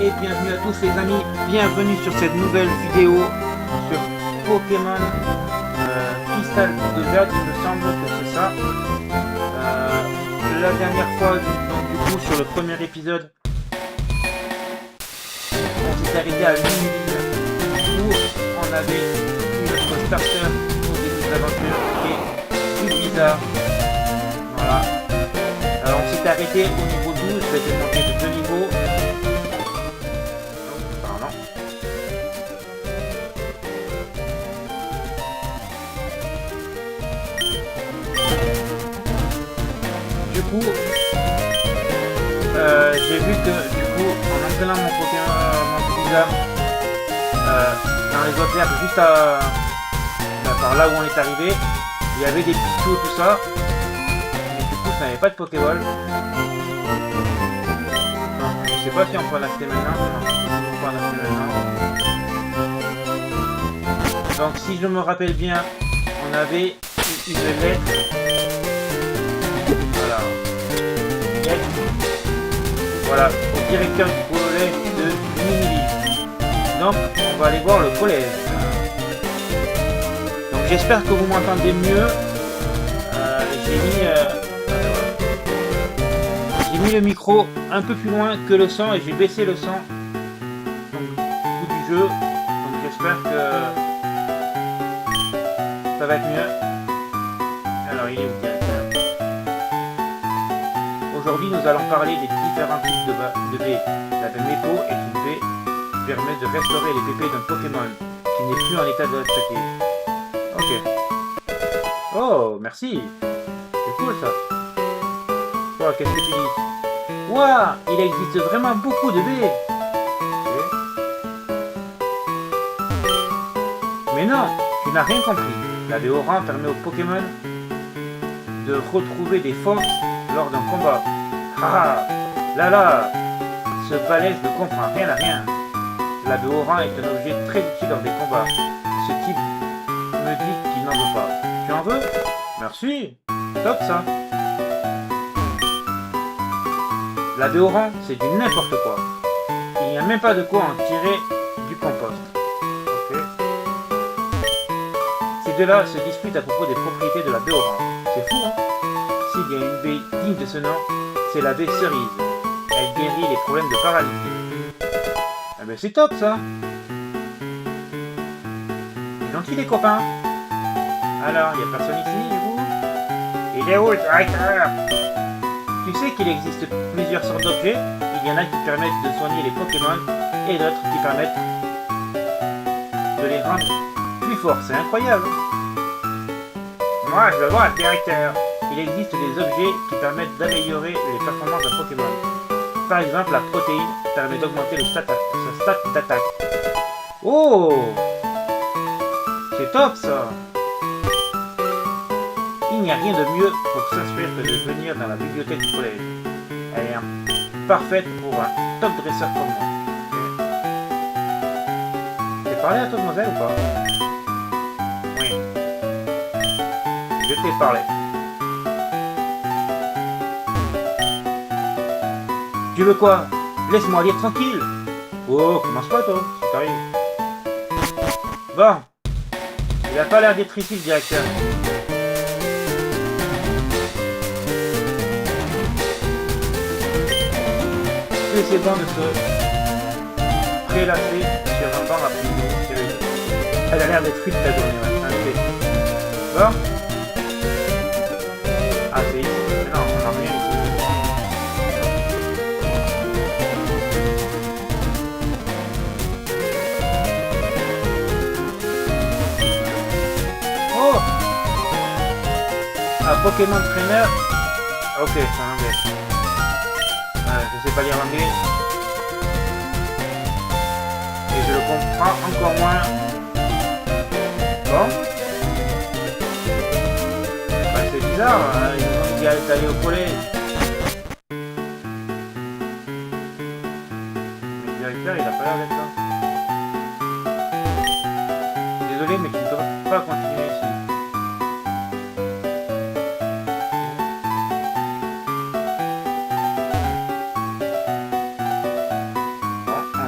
et bienvenue à tous les amis, bienvenue sur cette nouvelle vidéo sur Pokémon Crystal de Jade, il me semble que c'est ça. La dernière fois, donc, du coup sur le premier épisode, on s'est arrêté à Lumineville où on avait eu notre starter au début de l'aventure qui est bizarre. Voilà. Alors on s'est arrêté au niveau 12, ça a été monté de 2 niveaux. Pardon. Du coup, j'ai vu que du coup, en entraînant mon Pokémon, mon Blizzard, dans les autres herbes, juste par là où on est arrivé, il y avait des Pichou, tout ça. Mais du coup, ça n'avait pas de Pokéball. Je sais pas si on peut l'acheter maintenant. Non, on peut l'acheter maintenant. Donc, si je me rappelle bien, on avait une lettre. Voilà. Voilà, au directeur du collège de Lumineville. Donc, on va aller voir le collège. Donc, j'espère que vous m'entendez mieux. J'ai mis le micro un peu plus loin que le son et j'ai baissé le son du jeu. Donc, j'espère que ça va être mieux. Alors, il est où, directeur? Aujourd'hui, nous allons parler des différents types de baies. La baie Mepo est une baie qui permet de restaurer les pépés d'un Pokémon qui n'est plus en état de traiter. Ok. Oh, merci. C'est cool ça. Oh, qu'est-ce que tu dis? Ouah, il existe vraiment beaucoup de baies. Okay. Mais non, tu n'as rien compris. La baie Oran permet aux Pokémon de retrouver des forces lors d'un combat. Ah là, ce balèze ne comprend rien à rien. La baie Oran est un objet très utile lors des combats. Ce type me dit qu'il n'en veut pas. Tu en veux? Merci. Top ça. La baie Oran, c'est du n'importe quoi. Il n'y a même pas de quoi en tirer du compost. Ok. Ces deux-là se disputent à propos des propriétés de la baie Oran. C'est fou, hein? S'il y a une baie digne de ce nom, c'est la baie Cerise. Elle guérit les problèmes de paralysie. Ah ben c'est top ça. C'est gentil les copains. Alors, il n'y a personne ici du coup? Il est où le directeur? Tu sais qu'il existe plusieurs sortes d'objets. Il y en a qui permettent de soigner les Pokémon et d'autres qui permettent de les rendre plus forts. C'est incroyable. Moi je veux voir le directeur. Il existe des objets qui permettent d'améliorer les performances d'un Pokémon. Par exemple, la protéine permet d'augmenter sa stat d'attaque. Oh! C'est top ça! Il n'y a rien de mieux pour s'instruire que de venir dans la bibliothèque du collège. Elle est parfaite pour un top dresseur comme moi. T'es parlé à toi, mademoiselle, ou pas? Oui. Je t'ai parlé. Tu veux quoi? Laisse-moi lire tranquille. Oh, commence pas toi, si t'arrives. Bon. Il a pas l'air d'être ici le directeur. Plus c'est bon de se prélasser sur un banc après une journée sérieuse. Elle a l'air d'être fruit de ta journée, ouais. Bon. Ah, c'est ici. Mais non, on n'a rien ici. Oh! Un Pokémon Trainer. Ok, c'est en anglais. Je sais pas lire l'anglais. Et je le comprends encore moins. Bon. Bah, c'est bizarre, hein, ils nous ont dit d'aller au collège. Mais le directeur, il a pas l'air d'être là. Désolé, mais tu ne peux pas continuer ici.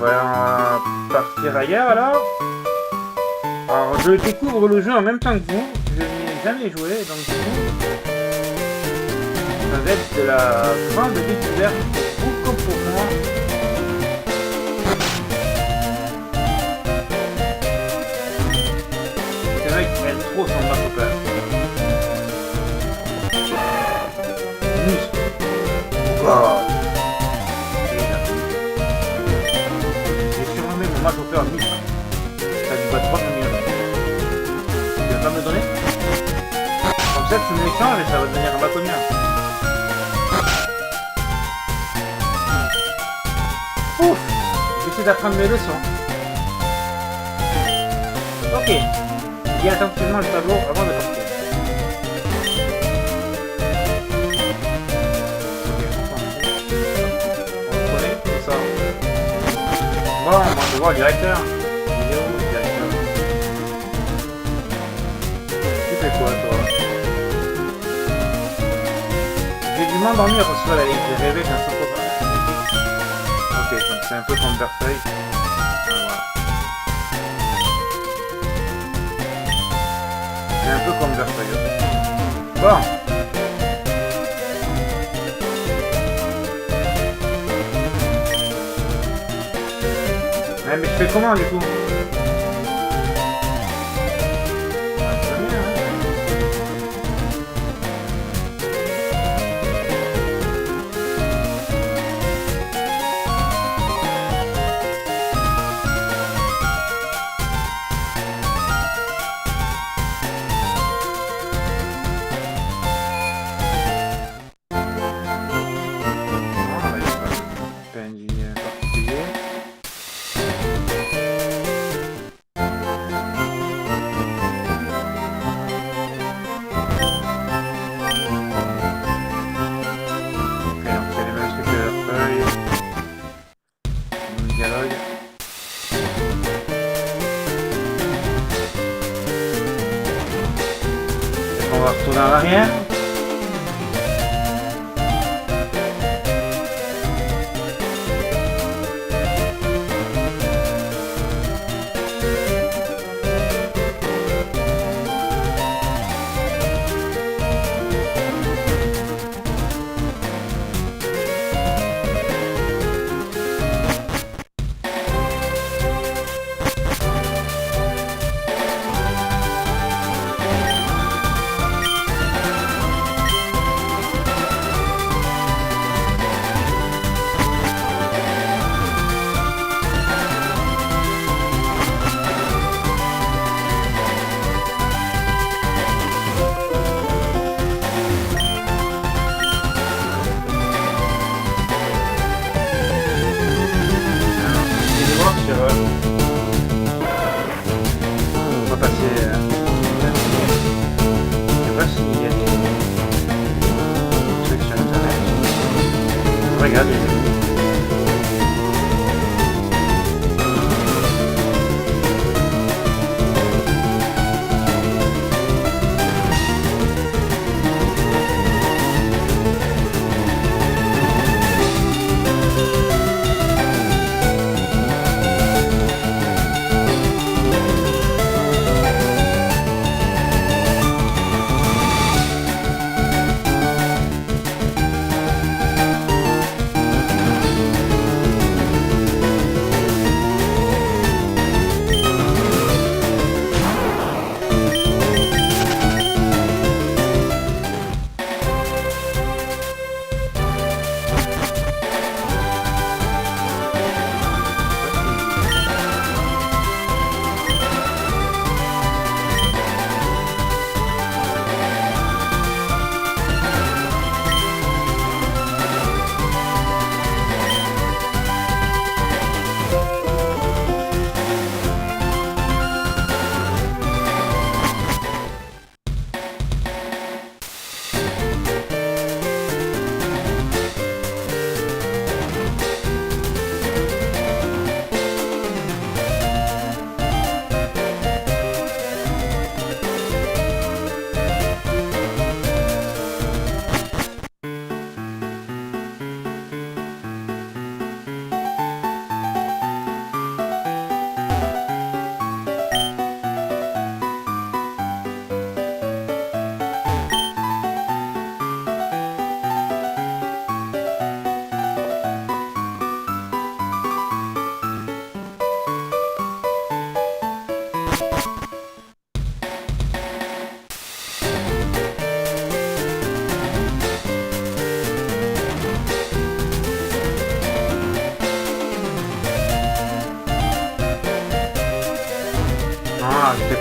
va partir ailleurs alors. Alors je découvre le jeu en même temps que vous. Je n'y ai jamais joué, donc du coup, ça va être de la grande découverte pour vous comme pour moi. C'est vrai qu'elle trop son bateau. Wow. J'ai surnommé mon match-au-peur Nice. Ça lui va 3 millions. Tu vas pas me donner? Comme ça tu me l'échanges et ça va devenir un bâtonnier. Ouf. J'essaie d'apprendre mes leçons. Ok. Lis attentivement le tableau avant de partir. Bon, moi je vois le directeur. Il est où le directeur? Tu fais quoi toi? J'ai dû m'endormir parce que j'ai rêvé d'un cerveau. Ok, donc c'est un peu comme Versailles. Voilà. C'est un peu comme Versailles. Bon. Mais je fais comment du coup? On va retourner en arrière.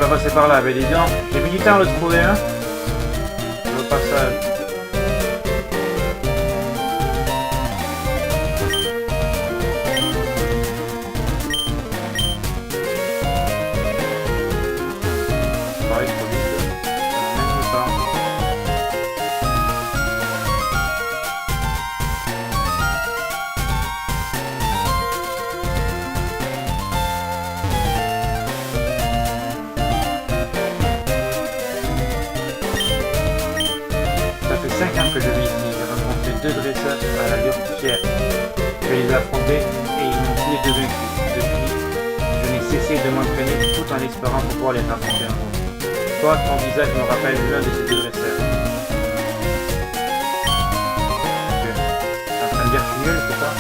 pas passé par là, mais dis donc, j'ai mis du temps à le trouver, hein. Au passage. Pareil, trop vite. Même pas. Ça fait 5 ans que je vis ici. J'ai rencontré 2 dresseurs à l'allure fière. Je les ai affrontés et ils m'ont tous les deux vaincu. Depuis, je n'ai cessé de m'entraîner tout en espérant pouvoir les affronter un jour. Toi, ton visage me rappelle l'un de ces 2 dresseurs. T'es en train de dire que je suis nul, c'est ça?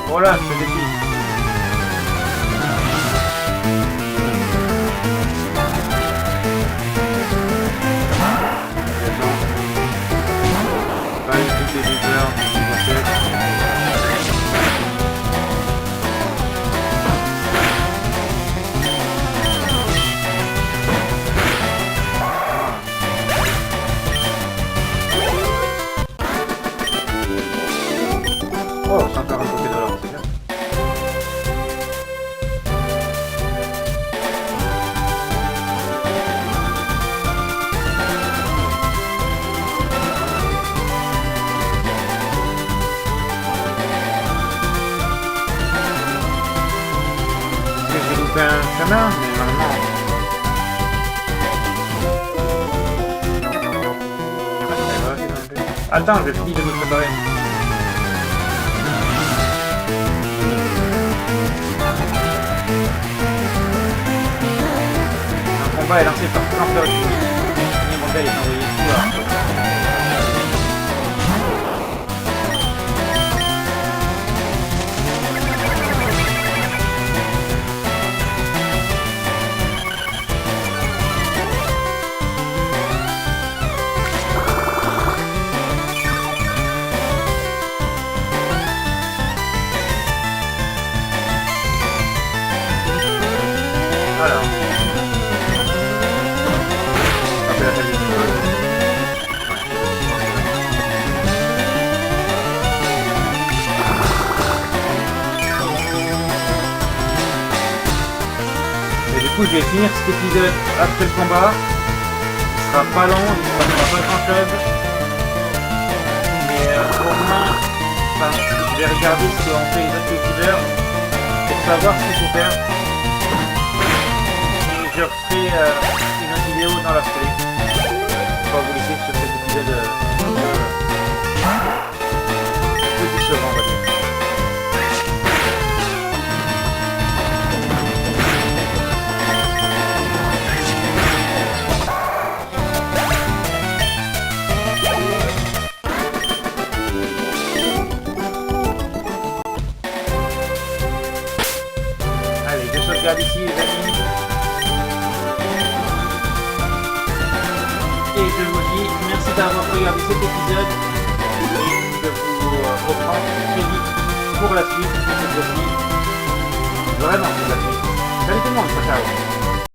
Voilà, je te défie. Pas une petite éditeur, oh, 140 $, c'est bien. J'ai loupé un chemin, mais normalement. Attends, j'ai fini de me préparer. Un combat est lancé par l'empereur du Midi. Le premier modèle est envoyé sous la... Alors. Après la table du feu. Et du coup, je vais finir cet épisode après le combat. Il sera pas long, il ne sera pas grand chose. Mais au moins, enfin, je vais regarder ce qu'ont fait les autres youtubeurs pour savoir ce qu'il faut faire. Je referai une autre vidéo dans la foulée. Je vais vous laisser sur cet épisode petit second, on va dire. Allez, je sauvegarde ici les amis. Et je vous dis merci d'avoir regardé cet épisode et je vous reprends très vite pour la suite de cette fois-ci. Vraiment pour la suite. Salut tout le monde, ciao ciao.